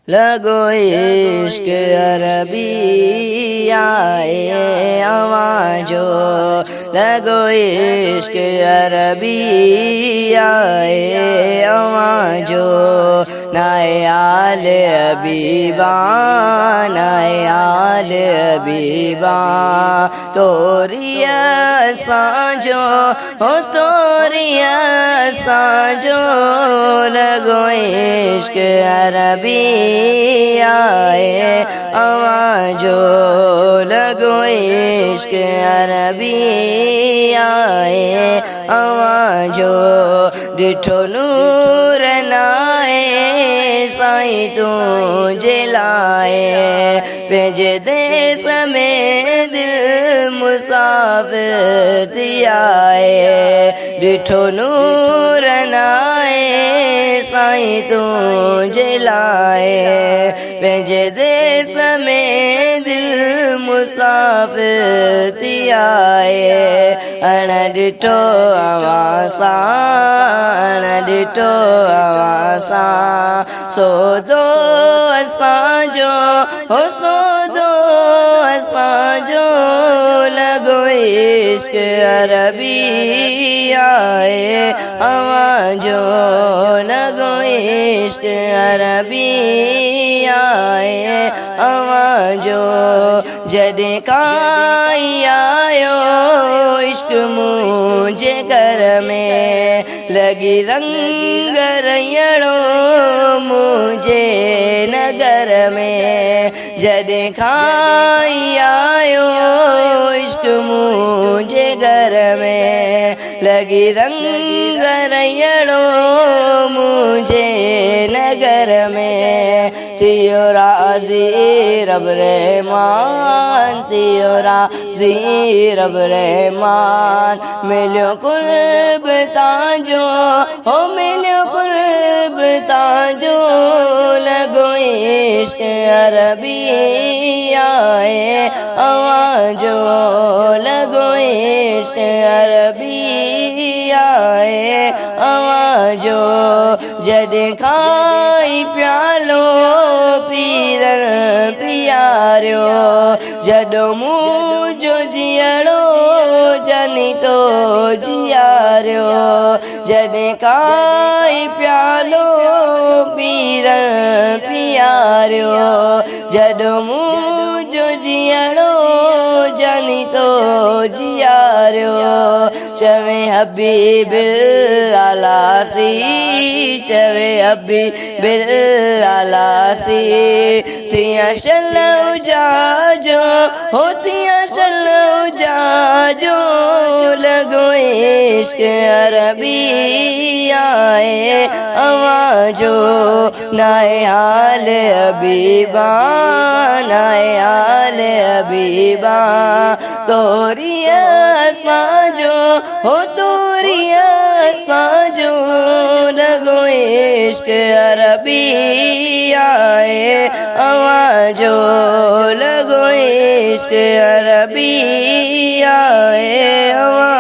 लगो इश्क अरबी आए आवाजो, लगो इश्क अरबी आए आवाजो, नाए आल अबीबा नाए आल अबीबा, तोरिया साजो हो तोरिया साजो, लगो इश्क अरबी आए आवाजो, लगो इश्क अरबी आए आवाजो, डिठो नूर नाए साईं तुझे लाए, पंहिंजे देश में दिल मुसाफिर थी आए, डिठो नूर नाए साईं तुझे लाए, पंहिंजे देश में दिल मुसाफिर थी आए, अण डिठो अवासा अण डिठो अवासा, सोदो असांजो हो सोदो असांजो, लगो इश्क अरबी आए आवाजो, लगो इश्क अरबी आए आवाजो, जॾहिं खां आयो इश्क मुंहिंजे घर में, लगी रंग रहियणो मुंहिंजे नगर में, जॾहिं खां आयो इश्क मुंहिंजे घर में, लगी रंग रहियणो मुंहिंजे नगर में, थियो राज़ी रब रहमान, थियो राज़ी रब रहमान, मिलियो कुर्ब तांजो हो मिलियो कुर्ब तांजो, लगो इश्क अरबी आए आवाजो, लगो इश्क अरबी आए आवाजो, जॾहिं खाई प्यालो पीरन पियारियो, जॾो मुंहिंजो जीअणो जनी तो जियारियो, जॾहिं खाई प्यालो पीरन पियारियो, जॾो मुंहिंजो जीअणो जनी तो जियारियो, चवे हबीब आलासी चवे हबीब आलासी, तियां शल उजाजो हो तियां शल उजाजो, लगो इश्क अरबी आए आवाजो, नाए आल अबीबा नाए आल अबीबा, तोरिया साजो हो तोरिया साजो, लगो इश्क अरबी आए आवाजो, लगो इश्क अरबी आए आवाजो।